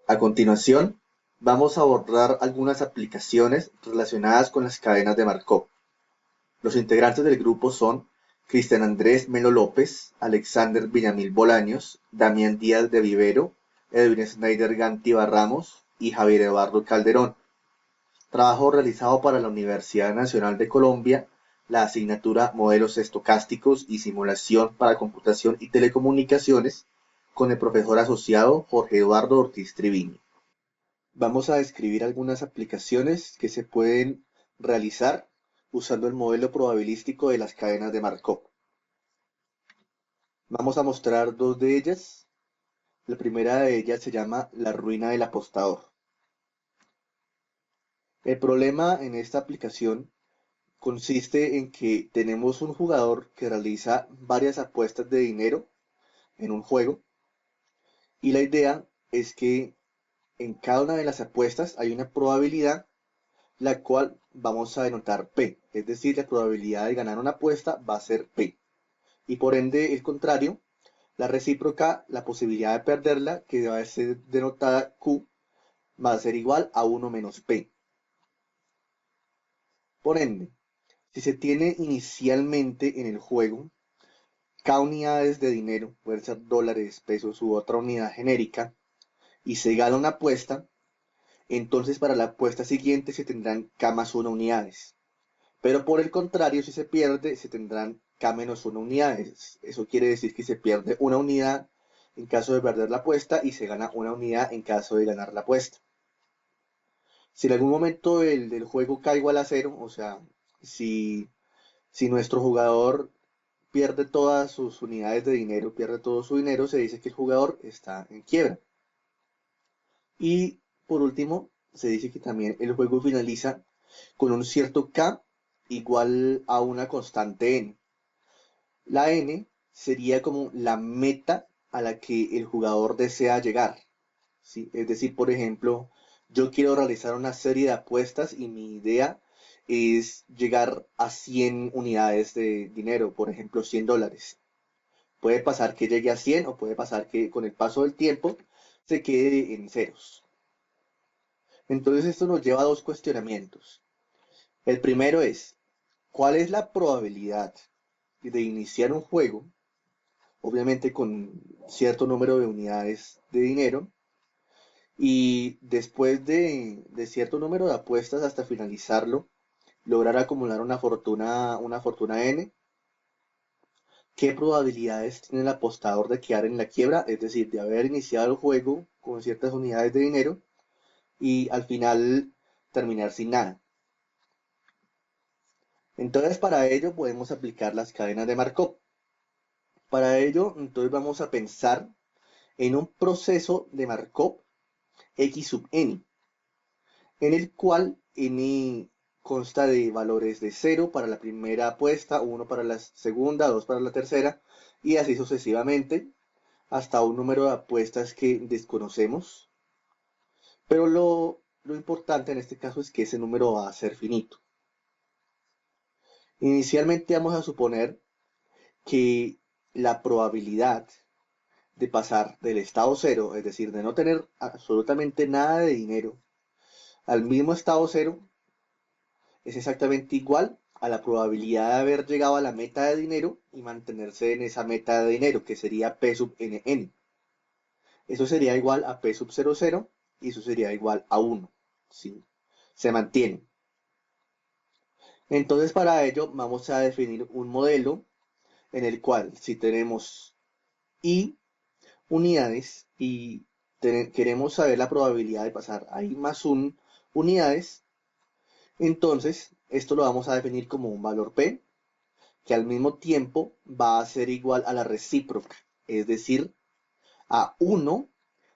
A continuación, vamos a abordar algunas aplicaciones relacionadas con las cadenas de Markov. Los integrantes del grupo son Cristian Andrés Melo López, Alexander Villamil Bolaños, Damián Díaz de Vivero, Edwin Snyder Gantiva Ramos y Javier Eduardo Calderón. Trabajo realizado para la Universidad Nacional de Colombia, la asignatura Modelos Estocásticos y Simulación para Computación y Telecomunicaciones, con el profesor asociado Jorge Eduardo Ortiz Triviño. Vamos a describir algunas aplicaciones que se pueden realizar usando el modelo probabilístico de las cadenas de Markov. Vamos a mostrar dos de ellas. La primera de ellas se llama la ruina del apostador. El problema en esta aplicación consiste en que tenemos un jugador que realiza varias apuestas de dinero en un juego y la idea es que en cada una de las apuestas hay una probabilidad la cual vamos a denotar P, es decir, la probabilidad de ganar una apuesta va a ser P. Y por ende, el contrario, la recíproca, la posibilidad de perderla, que va a ser denotada Q, va a ser igual a 1 menos P. Por ende, si se tiene inicialmente en el juego K unidades de dinero, pueden ser dólares, pesos u otra unidad genérica, y se gana una apuesta, entonces para la apuesta siguiente se tendrán K más 1 unidades. Pero por el contrario, si se pierde, se tendrán K-1 unidades. Eso quiere decir que se pierde una unidad en caso de perder la apuesta y se gana una unidad en caso de ganar la apuesta. Si en algún momento del juego K igual a cero, o sea, si, si nuestro jugador pierde todas sus unidades de dinero, pierde todo su dinero, se dice que el jugador está en quiebra. Y por último, se dice que también el juego finaliza con un cierto K igual a una constante n. La n sería como la meta a la que el jugador desea llegar, ¿sí? Es decir, por ejemplo, yo quiero realizar una serie de apuestas y mi idea es llegar a 100 unidades de dinero, por ejemplo, $100. Puede pasar que llegue a 100 o puede pasar que con el paso del tiempo se quede en ceros. Entonces esto nos lleva a dos cuestionamientos. El primero es, ¿cuál es la probabilidad de iniciar un juego, obviamente con cierto número de unidades de dinero, y después de cierto número de apuestas hasta finalizarlo, lograr acumular una fortuna N? ¿Qué probabilidades tiene el apostador de quedar en la quiebra? Es decir, de haber iniciado el juego con ciertas unidades de dinero y al final terminar sin nada. Entonces, para ello podemos aplicar las cadenas de Markov. Para ello, entonces vamos a pensar en un proceso de Markov x sub n, en el cual n consta de valores de 0 para la primera apuesta, 1 para la segunda, 2 para la tercera, y así sucesivamente, hasta un número de apuestas que desconocemos. Pero lo importante en este caso es que ese número va a ser finito. Inicialmente vamos a suponer que la probabilidad de pasar del estado cero, es decir, de no tener absolutamente nada de dinero, al mismo estado cero, es exactamente igual a la probabilidad de haber llegado a la meta de dinero y mantenerse en esa meta de dinero, que sería P sub nn. Eso sería igual a P sub 00 y eso sería igual a 1. ¿Sí? Se mantiene. Entonces para ello vamos a definir un modelo en el cual si tenemos I unidades y queremos saber la probabilidad de pasar a I más 1 unidades, entonces esto lo vamos a definir como un valor P que al mismo tiempo va a ser igual a la recíproca, es decir, a 1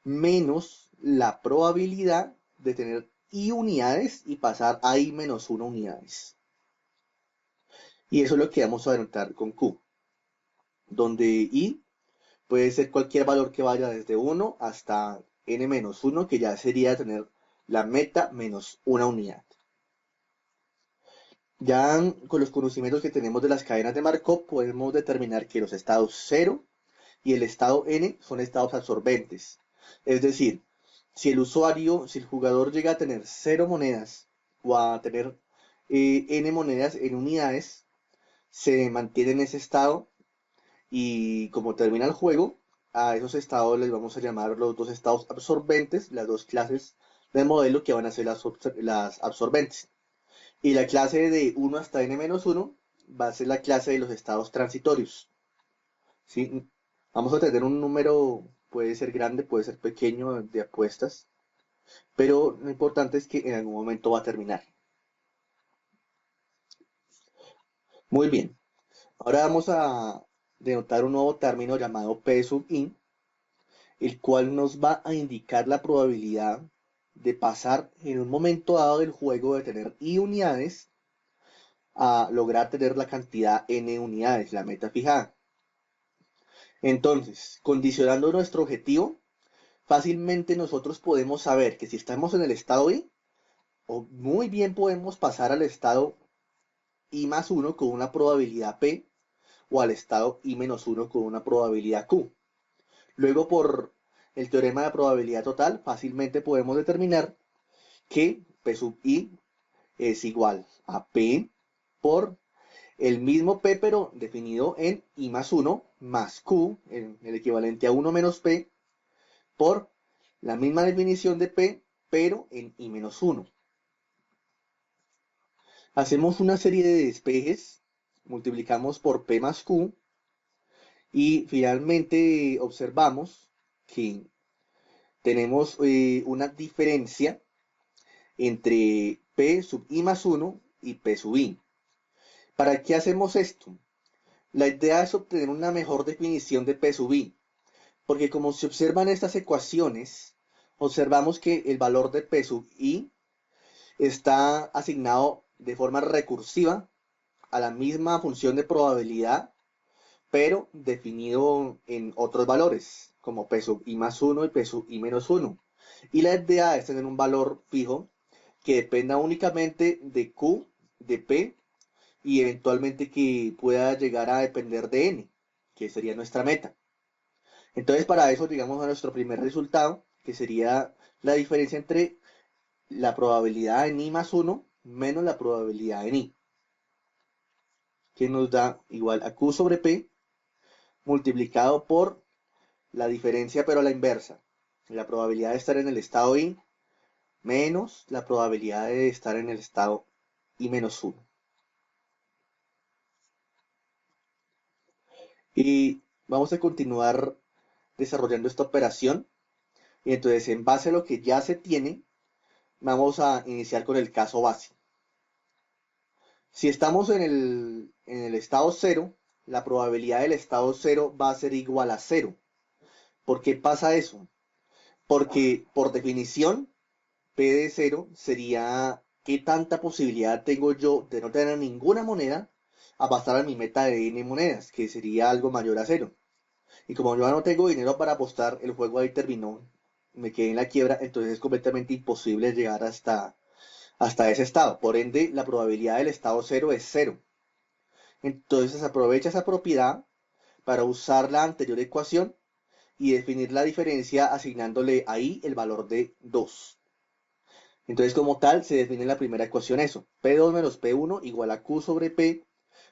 menos la probabilidad de tener I unidades y pasar a I menos 1 unidades. Y eso es lo que vamos a denotar con Q, donde I puede ser cualquier valor que vaya desde 1 hasta n menos 1, que ya sería tener la meta menos una unidad. Ya con los conocimientos que tenemos de las cadenas de Markov, podemos determinar que los estados 0 y el estado n son estados absorbentes. Es decir, si el jugador llega a tener 0 monedas o a tener n monedas en unidades, se mantiene en ese estado y como termina el juego, a esos estados les vamos a llamar los dos estados absorbentes, las dos clases del modelo que van a ser las absorbentes. Y la clase de 1 hasta n-1 va a ser la clase de los estados transitorios. ¿Sí? Vamos a tener un número, puede ser grande, puede ser pequeño de apuestas, pero lo importante es que en algún momento va a terminar. Muy bien, ahora vamos a denotar un nuevo término llamado P sub i, el cual nos va a indicar la probabilidad de pasar en un momento dado del juego de tener i unidades a lograr tener la cantidad n unidades, la meta fijada. Entonces, condicionando nuestro objetivo, fácilmente nosotros podemos saber que si estamos en el estado I, o muy bien podemos pasar al estado I más 1 con una probabilidad P, o al estado I menos 1 con una probabilidad Q. Luego, por el teorema de probabilidad total, fácilmente podemos determinar que P sub I es igual a P por el mismo P, pero definido en I más 1 más Q, el equivalente a 1 menos P, por la misma definición de P, pero en I menos 1. Hacemos una serie de despejes, multiplicamos por P más Q y finalmente observamos que tenemos una diferencia entre P sub I más 1 y P sub I. ¿Para qué hacemos esto? La idea es obtener una mejor definición de P sub I, porque como se observan estas ecuaciones, observamos que el valor de P sub I está asignado de forma recursiva a la misma función de probabilidad, pero definido en otros valores, como P sub I más 1 y P sub I menos 1. Y la idea es tener un valor fijo que dependa únicamente de Q, de P, y eventualmente que pueda llegar a depender de N, que sería nuestra meta. Entonces, para eso llegamos a nuestro primer resultado, que sería la diferencia entre la probabilidad en I más 1 menos la probabilidad en I, que nos da igual a Q sobre P multiplicado por la diferencia pero a la inversa. La probabilidad de estar en el estado I menos la probabilidad de estar en el estado I menos 1. Y vamos a continuar desarrollando esta operación. Y entonces, en base a lo que ya se tiene, vamos a iniciar con el caso base. Si estamos en el estado 0, la probabilidad del estado 0 va a ser igual a 0. ¿Por qué pasa eso? Porque por definición, P de 0 sería qué tanta posibilidad tengo yo de no tener ninguna moneda a pasar a mi meta de n monedas, que sería algo mayor a 0. Y como yo no tengo dinero para apostar, el juego ahí terminó, me quedé en la quiebra, entonces es completamente imposible llegar hasta ese estado. Por ende, la probabilidad del estado 0 es 0. Entonces aprovecha esa propiedad para usar la anterior ecuación y definir la diferencia asignándole ahí el valor de 2. Entonces, como tal, se define en la primera ecuación eso. P2 menos P1 igual a Q sobre P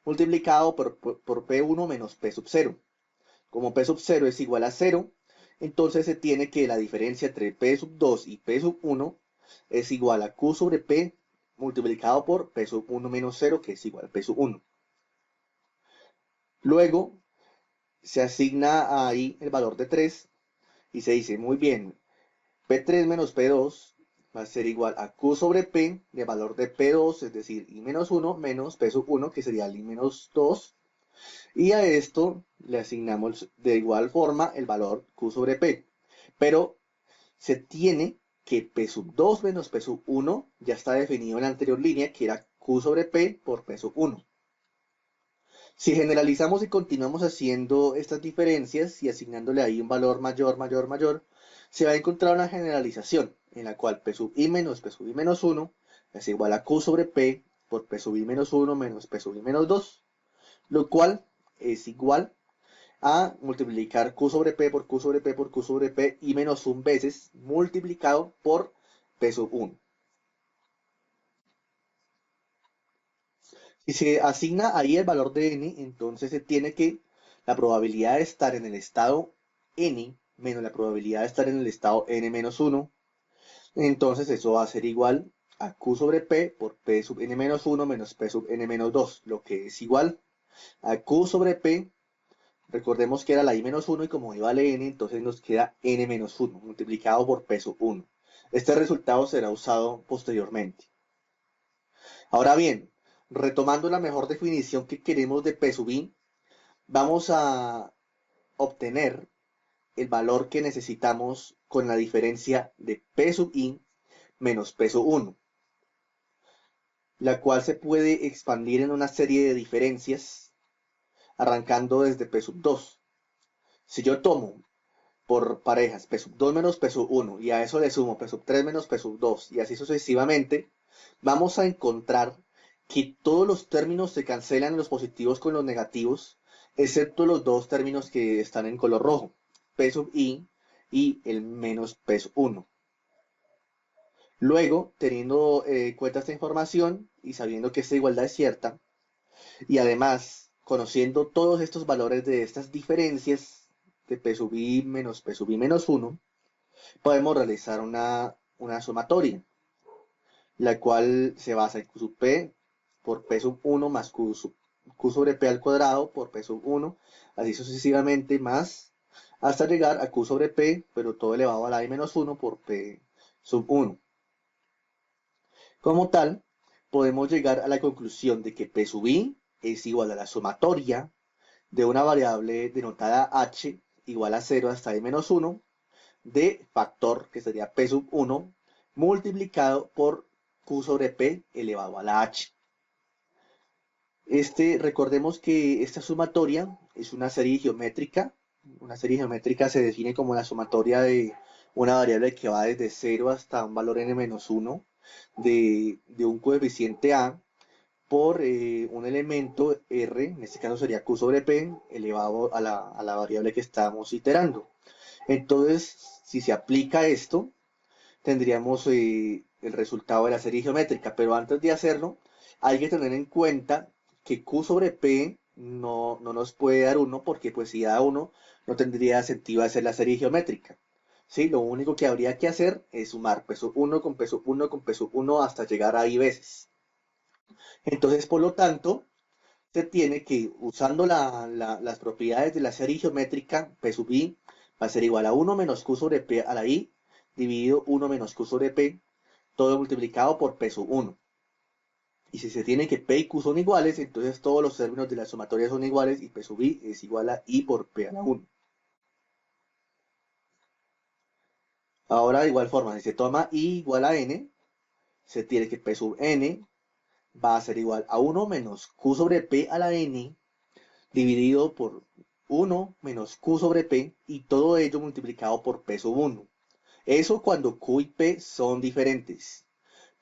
multiplicado por P1 menos P sub 0. Como P sub 0 es igual a 0, entonces se tiene que la diferencia entre P sub 2 y P sub 1 es igual a Q sobre P multiplicado por P sub 1 menos 0, que es igual a P sub 1. Luego se asigna ahí el valor de 3 y se dice, muy bien, P3 menos P2 va a ser igual a Q sobre P de valor de P2, es decir, I menos 1 menos P sub 1, que sería el I menos 2. Y a esto le asignamos de igual forma el valor Q sobre P. Pero se tiene que P sub 2 menos P sub 1 ya está definido en la anterior línea, que era Q sobre P por P sub 1. Si generalizamos y continuamos haciendo estas diferencias y asignándole ahí un valor mayor, mayor, mayor, se va a encontrar una generalización en la cual P sub i menos P sub i menos 1 es igual a Q sobre P por P sub i menos 1 menos P sub i menos 2, lo cual es igual a multiplicar Q sobre P por Q sobre P por Q sobre P y menos 1 veces multiplicado por P sub 1. Si se asigna ahí el valor de n, entonces se tiene que la probabilidad de estar en el estado n menos la probabilidad de estar en el estado n menos 1, entonces eso va a ser igual a q sobre p por p sub n menos 1 menos p sub n menos 2, lo que es igual a q sobre p. Recordemos que era la i menos 1 y como i vale n, entonces nos queda n menos 1 multiplicado por p sub 1. Este resultado será usado posteriormente. Ahora bien, retomando la mejor definición que queremos de P sub i, vamos a obtener el valor que necesitamos con la diferencia de P sub i menos P sub 1, la cual se puede expandir en una serie de diferencias arrancando desde P sub 2. Si yo tomo por parejas P sub 2 menos P sub 1 y a eso le sumo P sub 3 menos P sub 2 y así sucesivamente, vamos a encontrar que todos los términos se cancelan los positivos con los negativos, excepto los dos términos que están en color rojo, P sub i y el menos P sub 1. Luego, teniendo en cuenta esta información y sabiendo que esta igualdad es cierta, y además conociendo todos estos valores de estas diferencias de P sub i menos P sub i menos 1, podemos realizar una sumatoria, la cual se basa en Q sub P por P sub 1 más Q sobre P al cuadrado por P sub 1, así sucesivamente más, hasta llegar a Q sobre P, pero todo elevado a la i menos 1 por P sub 1. Como tal, podemos llegar a la conclusión de que P sub i es igual a la sumatoria de una variable denotada h igual a 0 hasta i menos 1 de factor, que sería P sub 1, multiplicado por Q sobre P elevado a la H. Recordemos que esta sumatoria es una serie geométrica. Una serie geométrica se define como la sumatoria de una variable que va desde 0 hasta un valor n-1 de un coeficiente a por un elemento r, en este caso sería Q sobre P, elevado a la variable que estamos iterando. Entonces, si se aplica esto, tendríamos el resultado de la serie geométrica, pero antes de hacerlo, hay que tener en cuenta que Q sobre P no nos puede dar 1 porque pues si da 1 no tendría sentido hacer la serie geométrica. ¿Sí? Lo único que habría que hacer es sumar peso 1 con peso 1 con peso 1 hasta llegar a i veces. Entonces, por lo tanto, se tiene que, usando las propiedades de la serie geométrica, P sub i va a ser igual a 1 menos Q sobre P a la i, dividido 1 menos Q sobre P, todo multiplicado por P sub 1. Y si se tiene que P y Q son iguales, entonces todos los términos de la sumatoria son iguales y P sub i es igual a i por P a la 1. Ahora, de igual forma, si se toma i igual a n, se tiene que P sub n va a ser igual a 1 menos Q sobre P a la n, dividido por 1 menos Q sobre P y todo ello multiplicado por P sub 1. Eso cuando Q y P son diferentes.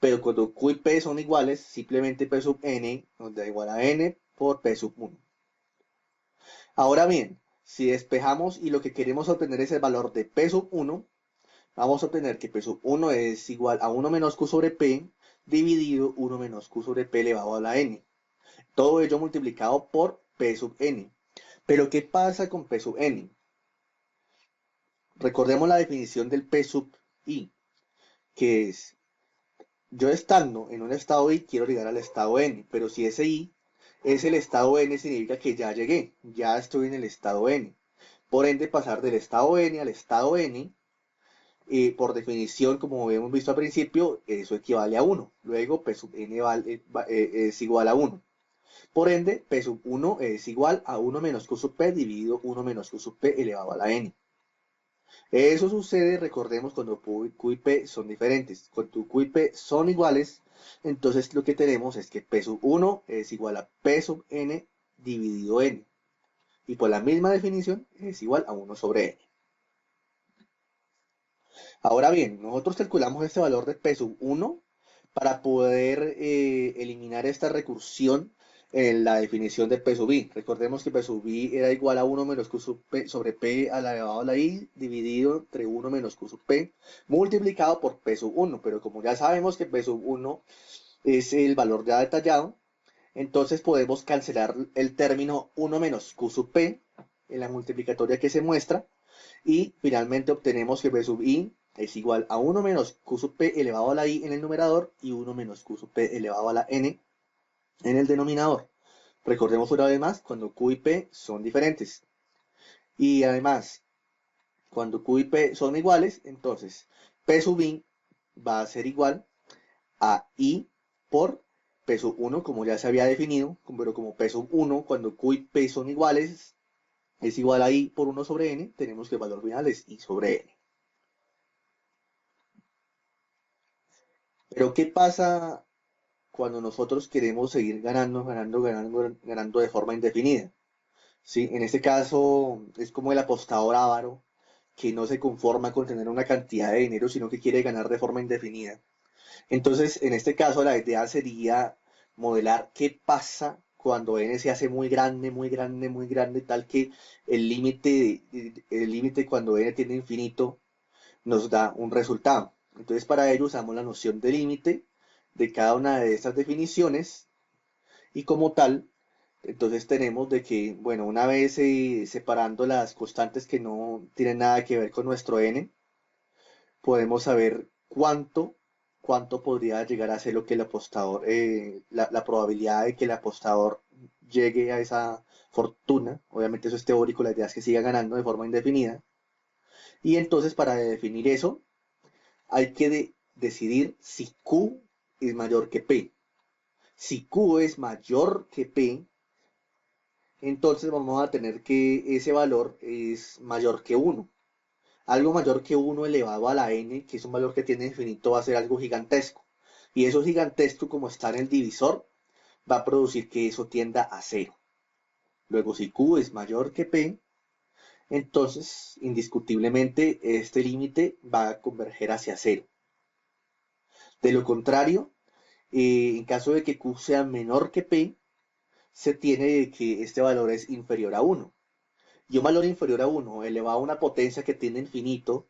Pero cuando Q y P son iguales, simplemente P sub n nos da igual a n por P sub 1. Ahora bien, si despejamos y lo que queremos obtener es el valor de P sub 1, vamos a obtener que P sub 1 es igual a 1 menos Q sobre P dividido 1 menos Q sobre P elevado a la n. Todo ello multiplicado por P sub n. Pero ¿qué pasa con P sub n? Recordemos la definición del P sub i, que es, yo estando en un estado i quiero llegar al estado n, pero si ese i es el estado n significa que ya llegué, ya estoy en el estado n. Por ende, pasar del estado n al estado n, por definición, como hemos visto al principio, eso equivale a 1. Luego, P sub n es igual a 1. Por ende, P sub 1 es igual a 1 menos Q sub P dividido 1 menos Q sub P elevado a la n. Eso sucede, recordemos, cuando Q y P son diferentes. Cuando Q y P son iguales, entonces lo que tenemos es que P sub 1 es igual a P sub n dividido n. Y por la misma definición es igual a 1 sobre n. Ahora bien, nosotros calculamos este valor de P sub 1 para poder eliminar esta recursión en la definición de P sub i. Recordemos que P sub i era igual a 1 menos Q sub P sobre P a la elevado a la i dividido entre 1 menos Q sub P multiplicado por P sub 1. Pero como ya sabemos que P sub 1 es el valor ya detallado, entonces podemos cancelar el término 1 menos Q sub P en la multiplicatoria que se muestra y finalmente obtenemos que P sub i es igual a 1 menos Q sub P elevado a la i en el numerador y 1 menos Q sub P elevado a la n en el denominador. Recordemos una vez más cuando Q y P son diferentes. Y además, cuando Q y P son iguales, entonces P sub i va a ser igual a I por P sub 1, como ya se había definido, pero como P sub 1, cuando Q y P son iguales, es igual a I por 1 sobre N, tenemos que el valor final es I sobre N. Pero ¿qué pasa cuando nosotros queremos seguir ganando de forma indefinida? ¿Sí? En este caso es como el apostador avaro que no se conforma con tener una cantidad de dinero, sino que quiere ganar de forma indefinida. Entonces, en este caso, la idea sería modelar qué pasa cuando n se hace muy grande, muy grande, muy grande, tal que el límite cuando n tiende a infinito nos da un resultado. Entonces, para ello usamos la noción de límite de cada una de estas definiciones y como tal, entonces tenemos de que, bueno, una vez separando las constantes que no tienen nada que ver con nuestro n, podemos saber cuánto podría llegar a ser lo que el apostador, la probabilidad de que el apostador llegue a esa fortuna. Obviamente eso es teórico, la idea es que siga ganando de forma indefinida. Y entonces para definir eso, hay que decidir si Q es mayor que P. Si Q es mayor que P, entonces vamos a tener que ese valor es mayor que 1. Algo mayor que 1 elevado a la n, que es un valor que tiene infinito, va a ser algo gigantesco. Y eso gigantesco, como está en el divisor, va a producir que eso tienda a cero. Luego, si Q es mayor que P, entonces, indiscutiblemente, este límite va a converger hacia cero. De lo contrario, en caso de que Q sea menor que P, se tiene que este valor es inferior a 1. Y un valor inferior a 1 elevado a una potencia que tiene infinito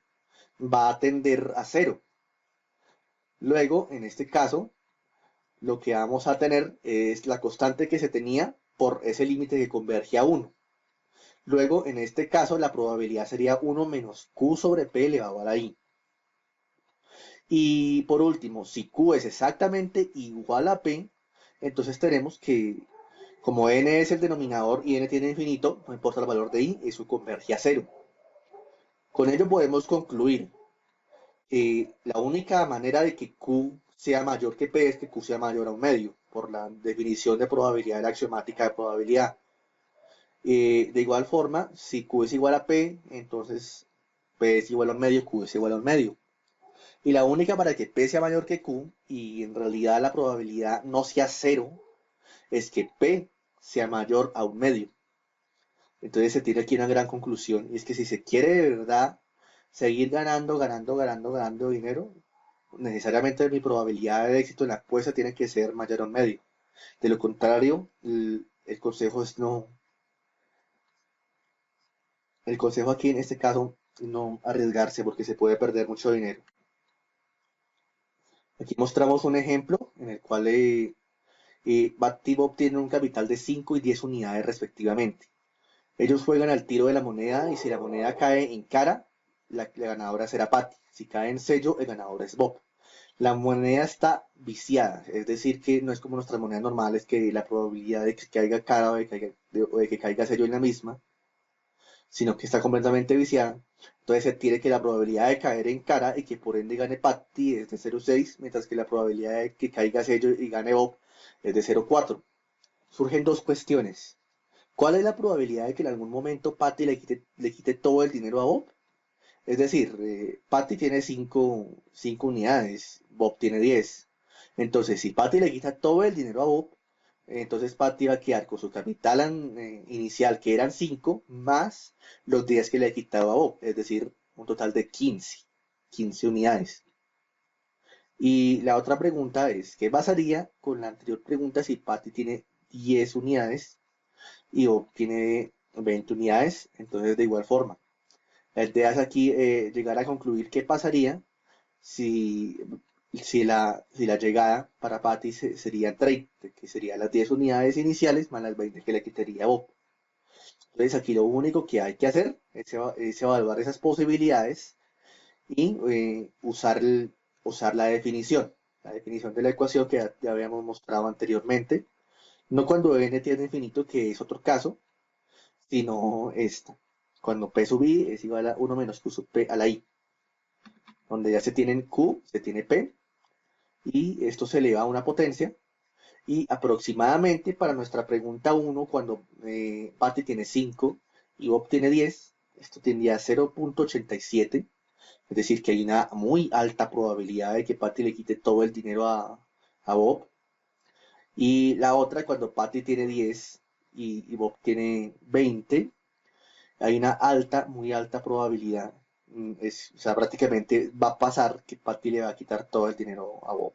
va a tender a cero. Luego, en este caso, lo que vamos a tener es la constante que se tenía por ese límite que converge a 1. Luego, en este caso, la probabilidad sería 1 menos Q sobre P elevado a la I. Y por último, si Q es exactamente igual a P, entonces tenemos que, como n es el denominador y n tiene infinito, no importa el valor de I, eso converge a cero. Con ello podemos concluir la única manera de que Q sea mayor que P es que Q sea mayor a un medio, por la definición de probabilidad de la axiomática de probabilidad. De igual forma, si Q es igual a P, entonces P es igual a un medio, Q es igual a un medio. Y la única para que P sea mayor que Q, y en realidad la probabilidad no sea cero, es que P sea mayor a un medio. Entonces se tiene aquí una gran conclusión, y es que si se quiere de verdad seguir ganando dinero, necesariamente mi probabilidad de éxito en la apuesta tiene que ser mayor a un medio. De lo contrario, el consejo es no, el consejo aquí en este caso, no arriesgarse porque se puede perder mucho dinero. Aquí mostramos un ejemplo en el cual Bactivo obtiene un capital de 5 y 10 unidades respectivamente. Ellos juegan al tiro de la moneda y si la moneda cae en cara, la ganadora será Patty. Si cae en sello, el ganador es Bob. La moneda está viciada, es decir, que no es como nuestras monedas normales, que la probabilidad de que caiga cara o de que caiga sello en la misma, sino que está completamente viciada. Entonces se tiene que la probabilidad de caer en cara y que por ende gane Patty es de 0,6, mientras que la probabilidad de que caiga sello y gane Bob es de 0,4. Surgen dos cuestiones. ¿Cuál es la probabilidad de que en algún momento Patty le quite todo el dinero a Bob? Es decir, Patty tiene 5 unidades, Bob tiene 10. Entonces, si Patty le quita todo el dinero a Bob, entonces Patty va a quedar con su capital inicial, que eran 5, más los 10 que le ha quitado a Bob, es decir, un total de 15 unidades. Y la otra pregunta es, ¿qué pasaría con la anterior pregunta si Patty tiene 10 unidades y Bob tiene 20 unidades, entonces de igual forma. La idea es aquí llegar a concluir qué pasaría si, si la llegada para Patty sería 30, que serían las 10 unidades iniciales más las 20 que le quitaría a Bob. Entonces aquí lo único que hay que hacer es evaluar esas posibilidades y usar la definición de la ecuación que ya habíamos mostrado anteriormente, no cuando n tiende a infinito, que es otro caso, sino esta, cuando p sub i es igual a 1 menos q sub p a la i, donde ya se tienen q, se tiene p, y esto se eleva a una potencia, y aproximadamente para nuestra pregunta uno, cuando Patty tiene 5 y Bob tiene 10, esto tendría a 0.87. Es decir, que hay una muy alta probabilidad de que Patty le quite todo el dinero a Bob. Y la otra, cuando Patty tiene 10 y Bob tiene 20, hay una alta, muy alta probabilidad. O sea, prácticamente va a pasar que Patty le va a quitar todo el dinero a Bob.